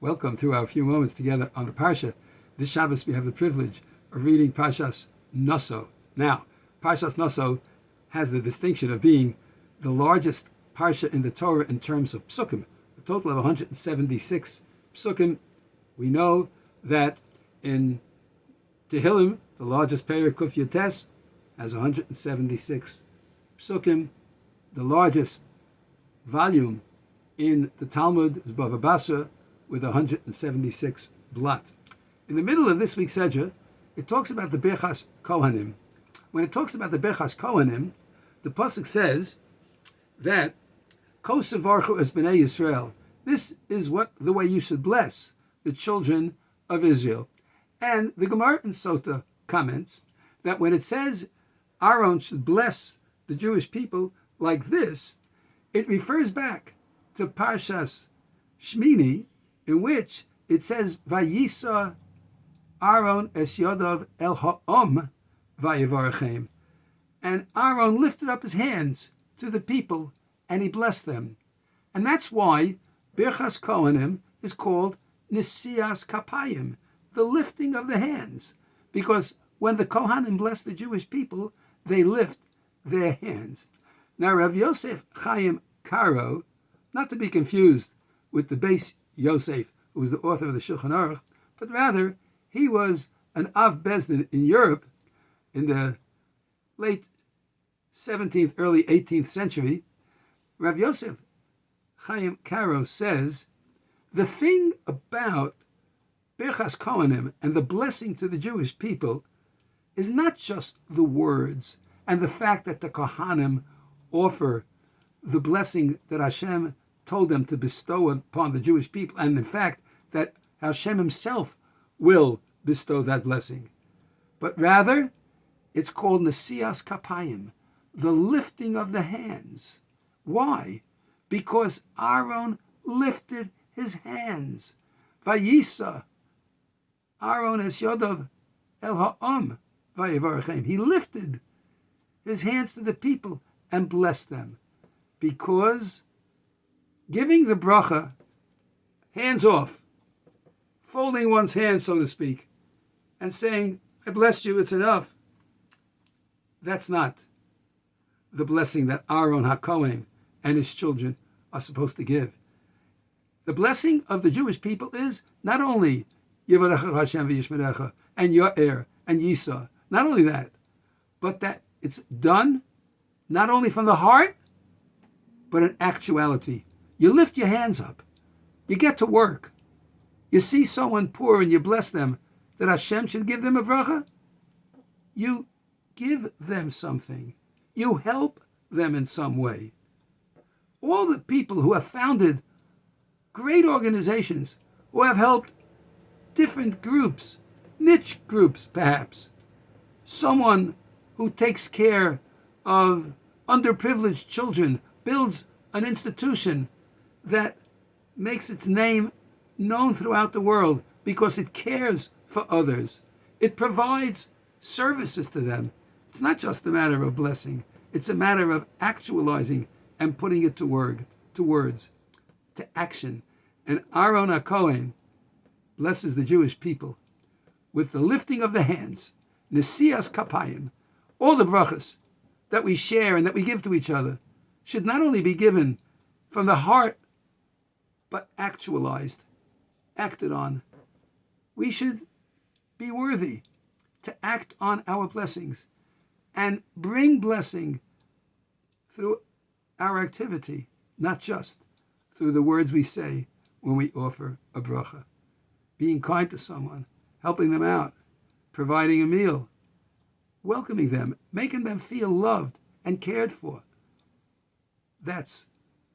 Welcome to our few moments together on the Parsha. This Shabbos we have the privilege of reading Parshas Nasso. Now, Parshas Nasso has the distinction of being the largest Parsha in the Torah in terms of psukim, a total of 176 psukim. We know that in Tehillim, the largest Perek Kuf Yates, has 176 psukim. The largest volume in the Talmud is Bava Basra, with 176 blat. In the middle of this week's Sedra, it talks about the Birchas Kohanim. When it talks about the Birchas Kohanim, the pasuk says that Ko Sevarchu es Bnei Yisrael. This is the way you should bless the children of Israel. And the Gemara in Sota comments that when it says Aaron should bless the Jewish people like this, it refers back to Parshas Shmini, in which it says, Vayisa Aaron es Yodov el ha'om vayivarachem. And Aaron lifted up his hands to the people and he blessed them. And that's why Birchas Kohanim is called Nisias Kapayim, the lifting of the hands. Because when the Kohanim bless the Jewish people, they lift their hands. Now Rav Yosef Chaim Karo, not to be confused with the Beis Yosef, who was the author of the Shulchan Aruch, but rather he was an Av Bezdin in Europe in the late 17th, early 18th century. Rav Yosef Chaim Karo says, the thing about Birchas Kohanim and the blessing to the Jewish people is not just the words and the fact that the Kohanim offer the blessing that Hashem told them to bestow upon the Jewish people, and in fact, that Hashem himself will bestow that blessing. But rather, it's called Nesias Kapayim, the lifting of the hands. Why? Because Aaron lifted his hands. Vayisa Aaron es Yodov el ha'om vayivarachem. He lifted his hands to the people and blessed them. Because giving the bracha, hands off, folding one's hands, so to speak, and saying, I bless you, it's enough, that's not the blessing that Aaron HaKohen and his children are supposed to give. The blessing of the Jewish people is not only Yivarecha Hashem v'yishmerecha and Yo'er and Yisa, not only that, but that it's done not only from the heart, but in actuality. You lift your hands up. You get to work. You see someone poor and you bless them, that Hashem should give them a bracha. You give them something. You help them in some way. All the people who have founded great organizations, who have helped different groups, niche groups perhaps, someone who takes care of underprivileged children, builds an institution that makes its name known throughout the world because it cares for others. It provides services to them. It's not just a matter of blessing. It's a matter of actualizing and putting it to words, to action. And Aaron HaKohen blesses the Jewish people with the lifting of the hands, Nesias Kapayim. All the brachas that we share and that we give to each other should not only be given from the heart, but actualized, acted on. We should be worthy to act on our blessings and bring blessing through our activity, not just through the words we say when we offer a bracha. Being kind to someone, helping them out, providing a meal, welcoming them, making them feel loved and cared for. That's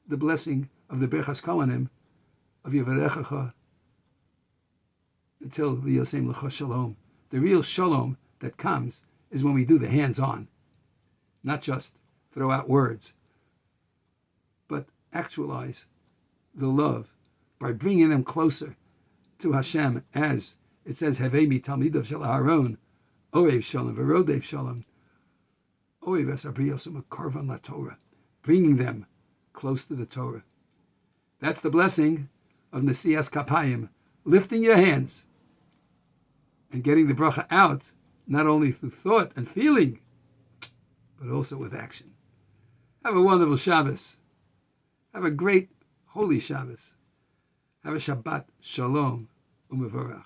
the blessing of the Birchas Kohanim, of Yivarechecha, until V'yosem L'cha Shalom. The real shalom that comes is when we do the hands-on, not just throw out words, but actualize the love by bringing them closer to Hashem, as it says, Hevei mi talmidav shel Aaron, Oev Shalom, V'rodev Shalom, Oev es abriyosem karvan la Torah, bringing them close to the Torah. That's the blessing of Nesias Kapayim, lifting your hands and getting the bracha out, not only through thought and feeling, but also with action. Have a wonderful Shabbos. Have a great, holy Shabbos. Have a Shabbat Shalom Umevorach.